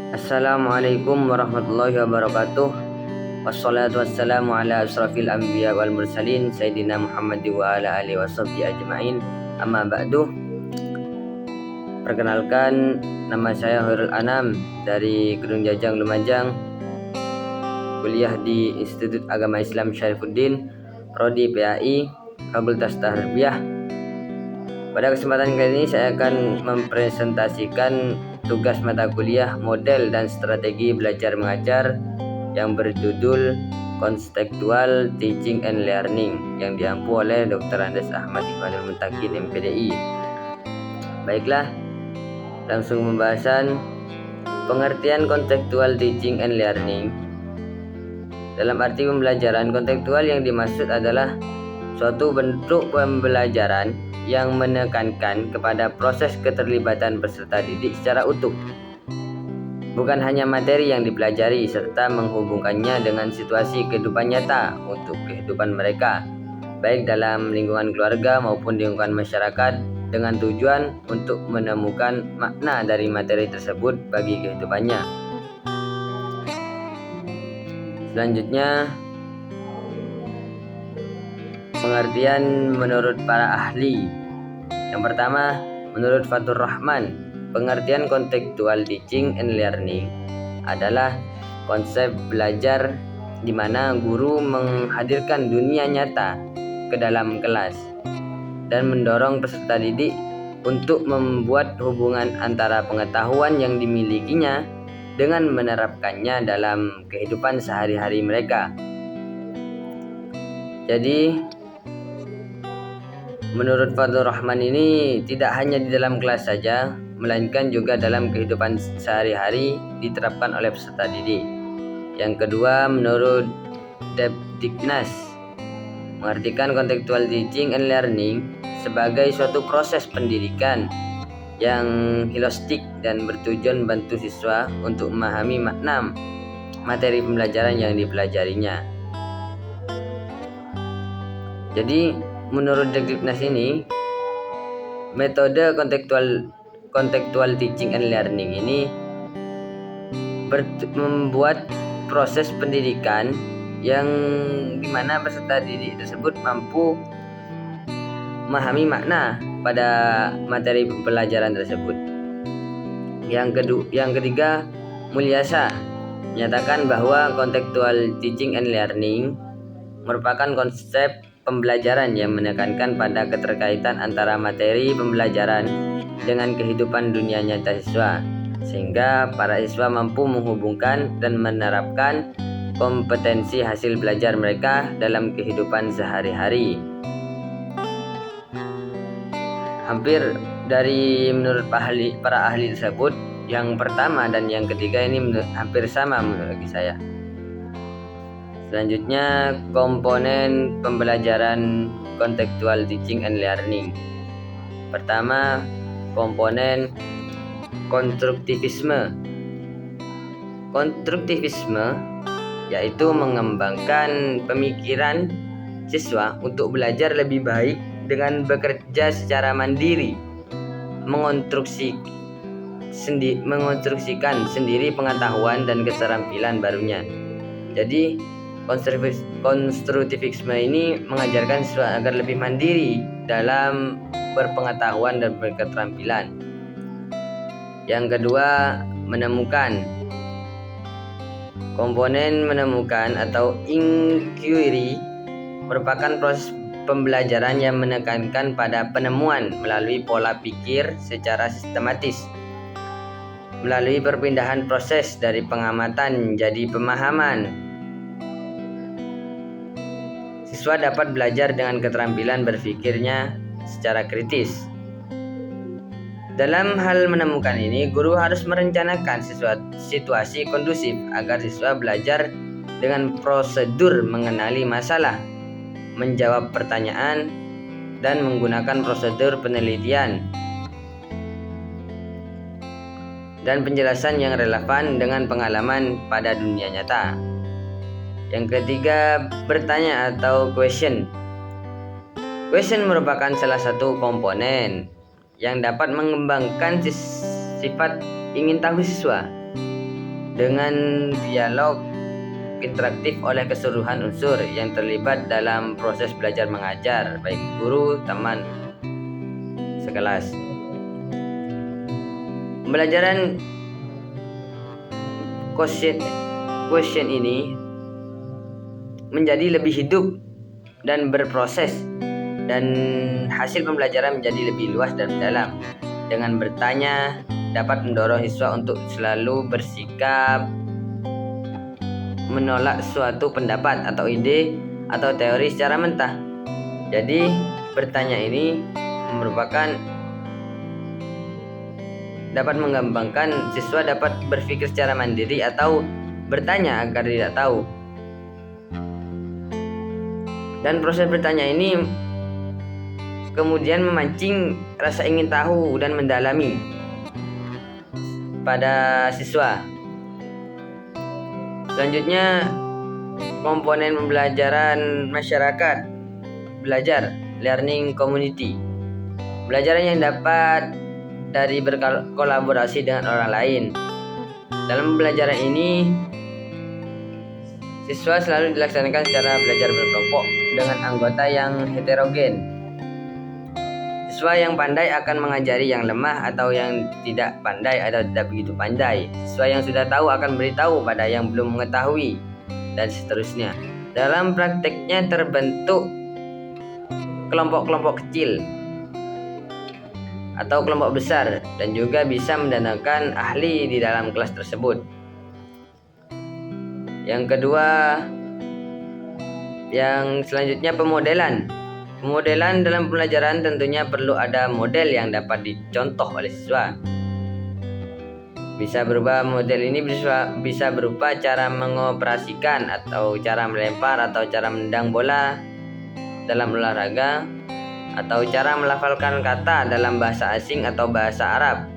Assalamualaikum warahmatullahi wabarakatuh. Wassalatu wassalamu ala asrafil anbiya wal mursalin Sayyidina Muhammad wa ala alihi washabbihi ajma'in. Amma ba'du. Perkenalkan, nama saya Khairul Anam dari Gedung Jajang Lumajang, kuliah di Institut Agama Islam Syarifuddin, Prodi PAI, Fakultas Tarbiyah. Pada kesempatan kali ini saya akan mempresentasikan tugas mata kuliah model dan strategi belajar mengajar yang berjudul Contextual Teaching and Learning yang diampu oleh Dr. Andes Ahmad Ikhwanul Muntakin MPDI. Baiklah, langsung pembahasan. Pengertian Contextual Teaching and Learning. Dalam arti pembelajaran, kontekstual yang dimaksud adalah suatu bentuk pembelajaran yang menekankan kepada proses keterlibatan peserta didik secara utuh, bukan hanya materi yang dipelajari, serta menghubungkannya dengan situasi kehidupan nyata untuk kehidupan mereka, baik dalam lingkungan keluarga maupun lingkungan masyarakat, dengan tujuan untuk menemukan makna dari materi tersebut bagi kehidupannya. Selanjutnya, pengertian menurut para ahli. Yang pertama, menurut Fathur Rahman, pengertian contextual teaching and learning adalah konsep belajar di mana guru menghadirkan dunia nyata ke dalam kelas dan mendorong peserta didik untuk membuat hubungan antara pengetahuan yang dimilikinya dengan menerapkannya dalam kehidupan sehari-hari mereka. Jadi, menurut Fathur Rahman ini tidak hanya di dalam kelas saja, melainkan juga dalam kehidupan sehari-hari diterapkan oleh peserta didik. Yang kedua, menurut Debdiknas, mengartikan contextual teaching and learning sebagai suatu proses pendidikan yang holistik dan bertujuan bantu siswa untuk memahami makna materi pembelajaran yang dipelajarinya. Jadi, menurut Debdiknas ini, metode contextual teaching and learning ini membuat proses pendidikan yang dimana peserta didik tersebut mampu memahami makna pada materi pembelajaran tersebut. Yang ketiga, Mulyasa menyatakan bahwa contextual teaching and learning merupakan konsep pembelajaran yang menekankan pada keterkaitan antara materi pembelajaran dengan kehidupan dunia nyata siswa, sehingga para siswa mampu menghubungkan dan menerapkan kompetensi hasil belajar mereka dalam kehidupan sehari-hari. Hampir dari menurut para ahli tersebut, yang pertama dan yang ketiga ini hampir sama menurut saya. Selanjutnya, komponen pembelajaran contextual teaching and learning. Pertama, komponen konstruktivisme. Konstruktivisme yaitu mengembangkan pemikiran siswa untuk belajar lebih baik dengan bekerja secara mandiri, mengonstruksikan sendiri pengetahuan dan keterampilan barunya. Jadi, konstruktivisme ini mengajarkan siswa agar lebih mandiri dalam berpengetahuan dan berketerampilan. Yang kedua, menemukan. Komponen menemukan atau inquiry merupakan proses pembelajaran yang menekankan pada penemuan melalui pola pikir secara sistematis, melalui perpindahan proses dari pengamatan menjadi pemahaman. Siswa dapat belajar dengan keterampilan berpikirnya secara kritis. Dalam hal menemukan ini, guru harus merencanakan situasi kondusif agar siswa belajar dengan prosedur mengenali masalah, menjawab pertanyaan, dan menggunakan prosedur penelitian dan penjelasan yang relevan dengan pengalaman pada dunia nyata. Yang ketiga, bertanya atau question. Question merupakan salah satu komponen yang dapat mengembangkan sifat ingin tahu siswa. dengan dialog interaktif oleh keseluruhan unsur yang terlibat dalam proses belajar mengajar, baik guru, teman, sekelas. Pembelajaran quotient ini menjadi lebih hidup dan berproses, dan hasil pembelajaran menjadi lebih luas dan mendalam. Dengan bertanya dapat mendorong siswa untuk selalu bersikap menolak suatu pendapat atau ide atau teori secara mentah. Jadi bertanya ini merupakan dapat mengembangkan siswa dapat berpikir secara mandiri atau bertanya agar tidak tahu. Dan proses bertanya ini kemudian memancing rasa ingin tahu dan mendalami pada siswa. Selanjutnya, komponen pembelajaran masyarakat belajar, learning community. Pembelajaran yang dapat dari berkolaborasi dengan orang lain. Dalam pembelajaran ini, siswa selalu dilaksanakan secara belajar berkelompok dengan anggota yang heterogen. Siswa yang pandai akan mengajari yang lemah atau yang tidak pandai atau tidak begitu pandai. Siswa yang sudah tahu akan beritahu pada yang belum mengetahui, dan seterusnya. Dalam prakteknya terbentuk kelompok-kelompok kecil atau kelompok besar, dan juga bisa mendatangkan ahli di dalam kelas tersebut. Yang kedua, yang selanjutnya pemodelan. Pemodelan dalam pembelajaran tentunya perlu ada model yang dapat dicontoh oleh siswa. Bisa berubah model ini bisa berupa cara mengoperasikan atau cara melempar atau cara menendang bola dalam olahraga, atau cara melafalkan kata dalam bahasa asing atau bahasa Arab,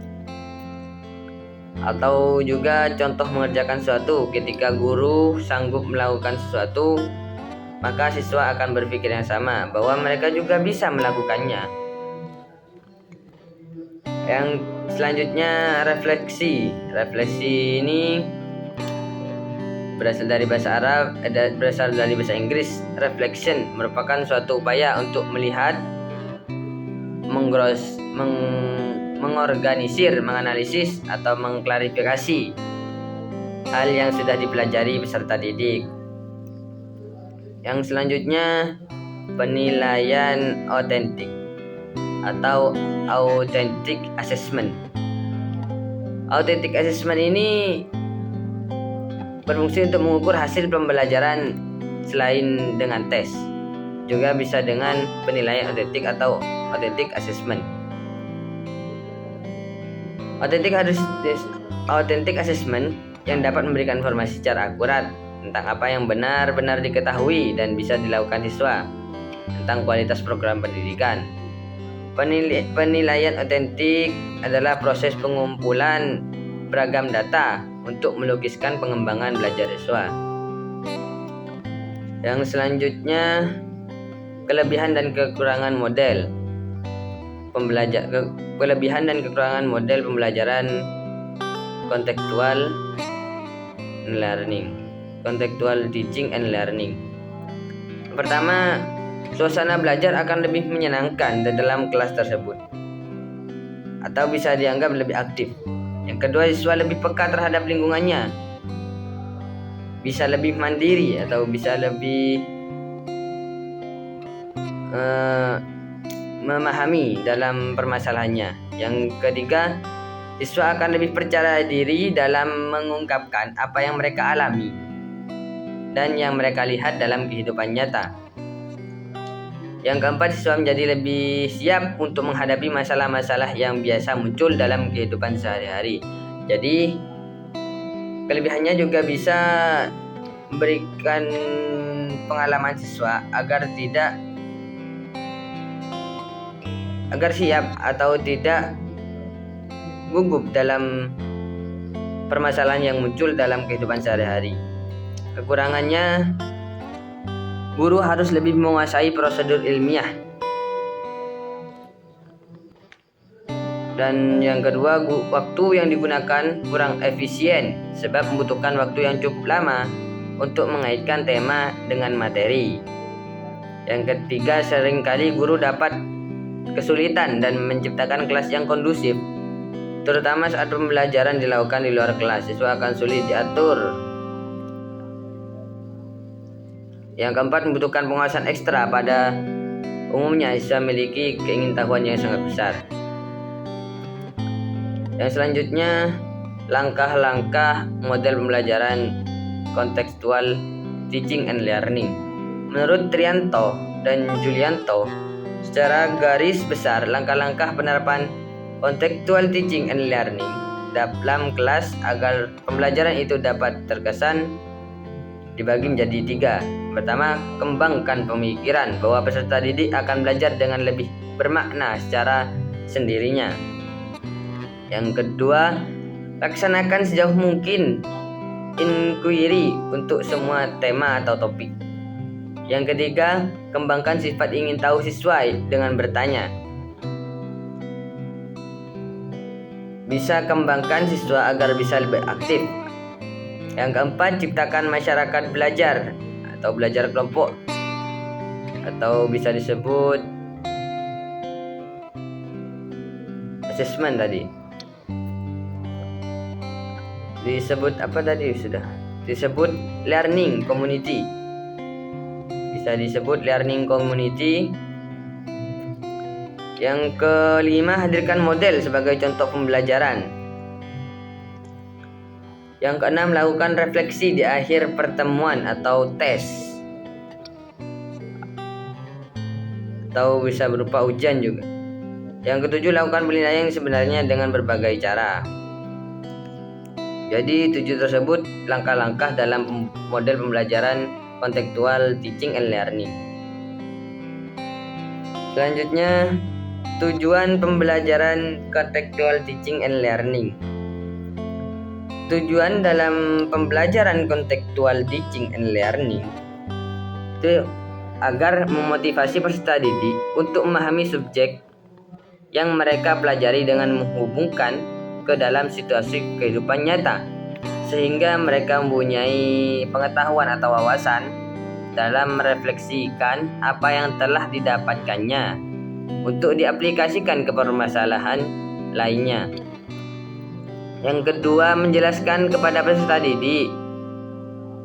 atau juga contoh mengerjakan sesuatu. Ketika guru sanggup melakukan sesuatu, maka siswa akan berpikir yang sama, bahwa mereka juga bisa melakukannya. Yang selanjutnya refleksi. Refleksi ini berasal dari bahasa Arab, berasal dari bahasa Inggris. Reflection merupakan suatu upaya untuk melihat, mengorganisir, menganalisis, atau mengklarifikasi hal yang sudah dipelajari peserta didik. Yang selanjutnya penilaian otentik atau authentic assessment. Authentic assessment ini berfungsi untuk mengukur hasil pembelajaran selain dengan tes. Juga bisa dengan penilaian otentik atau authentic assessment. Authentic assessment yang dapat memberikan informasi secara akurat tentang apa yang benar-benar diketahui dan bisa dilakukan siswa tentang kualitas program pendidikan. Penilaian otentik adalah proses pengumpulan beragam data untuk melukiskan pengembangan belajar siswa. Yang selanjutnya, kelebihan dan kekurangan model kelebihan dan kekurangan model pembelajaran contextual learning. Contextual teaching and learning. Pertama, suasana belajar akan lebih menyenangkan di dalam kelas tersebut, atau bisa dianggap lebih aktif. Yang kedua, siswa lebih peka terhadap lingkungannya, bisa lebih mandiri atau bisa lebih memahami dalam permasalahannya. Yang ketiga, siswa akan lebih percaya diri dalam mengungkapkan apa yang mereka alami dan yang mereka lihat dalam kehidupan nyata. Yang keempat, siswa menjadi lebih siap untuk menghadapi masalah-masalah yang biasa muncul dalam kehidupan sehari-hari. Jadi, kelebihannya juga bisa memberikan pengalaman siswa agar siap atau tidak gugup dalam permasalahan yang muncul dalam kehidupan sehari-hari. Kekurangannya, guru harus lebih menguasai prosedur ilmiah Dan yang kedua, waktu yang digunakan kurang efisien sebab membutuhkan waktu yang cukup lama untuk mengaitkan tema dengan materi. Yang ketiga, seringkali guru dapat kesulitan dan menciptakan kelas yang kondusif, terutama saat pembelajaran dilakukan di luar kelas. Siswa akan sulit diatur. Yang keempat, membutuhkan pengawasan ekstra. Pada umumnya siswa memiliki keingintahuan yang sangat besar. Yang selanjutnya, langkah-langkah model pembelajaran kontekstual teaching and learning. Menurut Trianto dan Julianto, secara garis besar langkah-langkah penerapan kontekstual teaching and learning dalam kelas agar pembelajaran itu dapat terkesan dibagi menjadi 3. Pertama, kembangkan pemikiran bahwa peserta didik akan belajar dengan lebih bermakna secara sendirinya. Yang kedua, laksanakan sejauh mungkin inquiry untuk semua tema atau topik. Yang ketiga, kembangkan sifat ingin tahu siswa dengan bertanya. Bisa kembangkan siswa agar bisa lebih aktif. Yang keempat, ciptakan masyarakat belajar atau belajar kelompok, atau bisa disebut assessment tadi. Disebut apa tadi sudah? Disebut learning community. Bisa disebut learning community. Yang kelima, hadirkan model sebagai contoh pembelajaran. Yang keenam, lakukan refleksi di akhir pertemuan atau tes, atau bisa berupa ujian juga. Yang ketujuh, lakukan penilaian yang sebenarnya dengan berbagai cara. Jadi 7 tersebut langkah-langkah dalam model pembelajaran kontekstual teaching and learning. Selanjutnya, tujuan pembelajaran kontekstual teaching and learning. Tujuan dalam pembelajaran kontekstual teaching and learning itu agar memotivasi peserta didik untuk memahami subjek yang mereka pelajari dengan menghubungkan ke dalam situasi kehidupan nyata, sehingga mereka mempunyai pengetahuan atau wawasan dalam merefleksikan apa yang telah didapatkannya untuk diaplikasikan ke permasalahan lainnya. Yang kedua, menjelaskan kepada peserta didik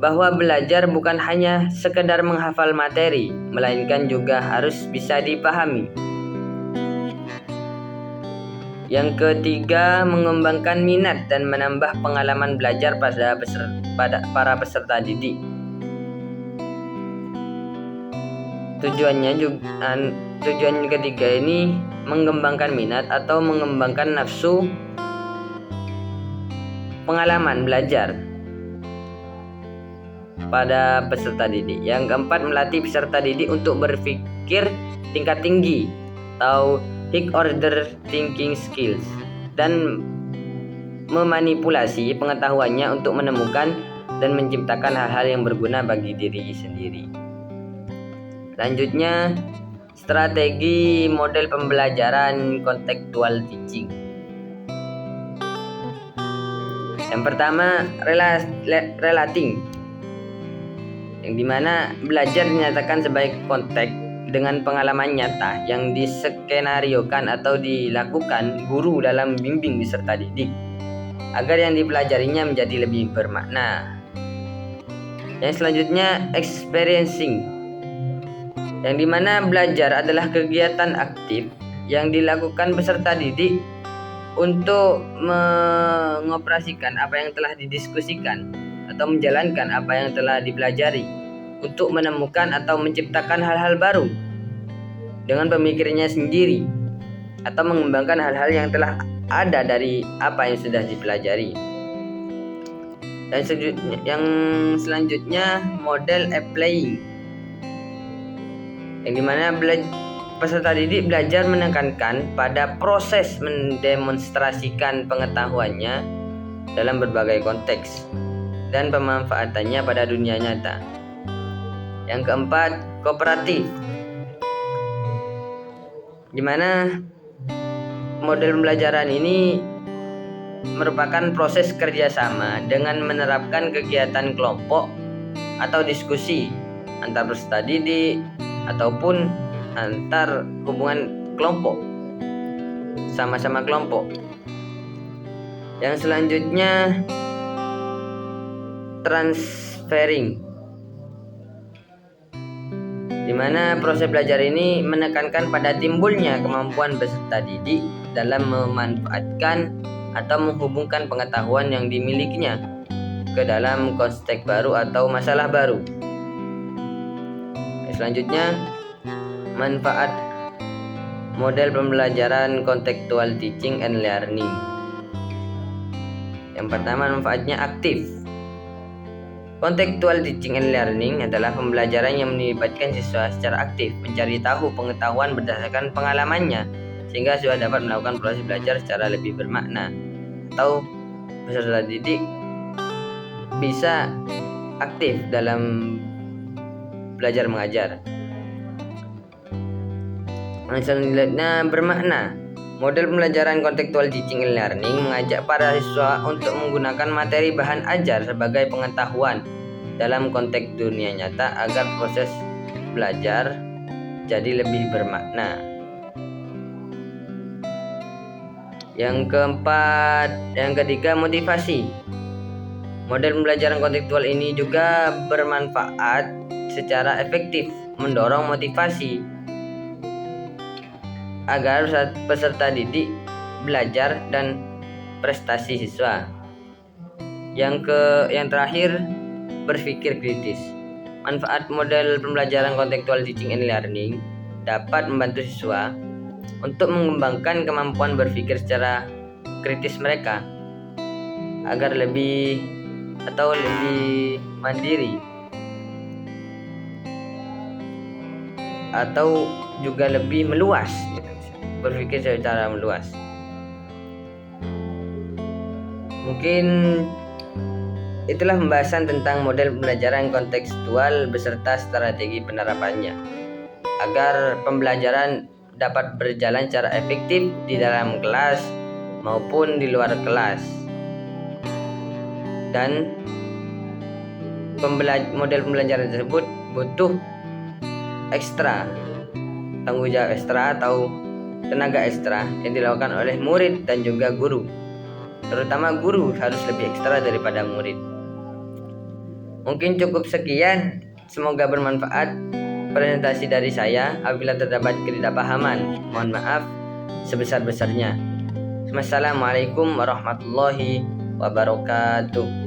bahwa belajar bukan hanya sekedar menghafal materi, melainkan juga harus bisa dipahami. Yang ketiga, mengembangkan minat dan menambah pengalaman belajar pada para peserta didik. Tujuan ketiga ini mengembangkan minat atau mengembangkan nafsu pengalaman belajar pada peserta didik. Yang keempat, melatih peserta didik untuk berpikir tingkat tinggi atau high order thinking skills dan memanipulasi pengetahuannya untuk menemukan dan menciptakan hal-hal yang berguna bagi diri sendiri. Selanjutnya, strategi model pembelajaran kontekstual teaching. Yang pertama, relating, yang dimana belajar dinyatakan sebagai konteks dengan pengalaman nyata yang diskenariokan atau dilakukan guru dalam membimbing peserta didik agar yang dipelajarinya menjadi lebih bermakna. Yang selanjutnya, experiencing, yang dimana belajar adalah kegiatan aktif yang dilakukan peserta didik untuk mengoperasikan apa yang telah didiskusikan atau menjalankan apa yang telah dipelajari untuk menemukan atau menciptakan hal-hal baru dengan pemikirannya sendiri atau mengembangkan hal-hal yang telah ada dari apa yang sudah dipelajari. Dan yang selanjutnya, model applying, yang dimana peserta didik belajar menekankan pada proses mendemonstrasikan pengetahuannya dalam berbagai konteks dan pemanfaatannya pada dunia nyata. Yang keempat, kooperatif, di mana model pembelajaran ini merupakan proses kerjasama dengan menerapkan kegiatan kelompok atau diskusi antar peserta didik ataupun antar hubungan kelompok, sama-sama kelompok. Yang selanjutnya transferring, di mana proses belajar ini menekankan pada timbulnya kemampuan peserta didik dalam memanfaatkan atau menghubungkan pengetahuan yang dimilikinya ke dalam konteks baru atau masalah baru. Selanjutnya, manfaat model pembelajaran contextual teaching and learning. Yang pertama, manfaatnya aktif. Contextual teaching and learning adalah pembelajaran yang melibatkan siswa secara aktif mencari tahu pengetahuan berdasarkan pengalamannya, sehingga siswa dapat melakukan proses belajar secara lebih bermakna, atau peserta didik bisa aktif dalam belajar mengajar. Selanjutnya, bermakna. Model pembelajaran contextual teaching and learning mengajak para siswa untuk menggunakan materi bahan ajar sebagai pengetahuan dalam konteks dunia nyata agar proses belajar jadi lebih bermakna. Yang ketiga, motivasi. Model pembelajaran kontekstual ini juga bermanfaat secara efektif mendorong motivasi agar peserta didik belajar dan prestasi siswa. Yang terakhir, berpikir kritis. Manfaat model pembelajaran kontekstual teaching and learning dapat membantu siswa untuk mengembangkan kemampuan berpikir secara kritis mereka agar lebih mandiri atau juga lebih meluas, berpikir secara meluas. Mungkin itulah pembahasan tentang model pembelajaran kontekstual beserta strategi penerapannya agar pembelajaran dapat berjalan secara efektif di dalam kelas maupun di luar kelas. Dan model pembelajaran tersebut butuh tanggung jawab ekstra atau tenaga ekstra yang dilakukan oleh murid dan juga guru. Terutama guru harus lebih ekstra daripada murid. Mungkin cukup sekian, semoga bermanfaat presentasi dari saya. Apabila terdapat ketidakpahaman, mohon maaf sebesar-besarnya. Wassalamualaikum warahmatullahi wabarakatuh.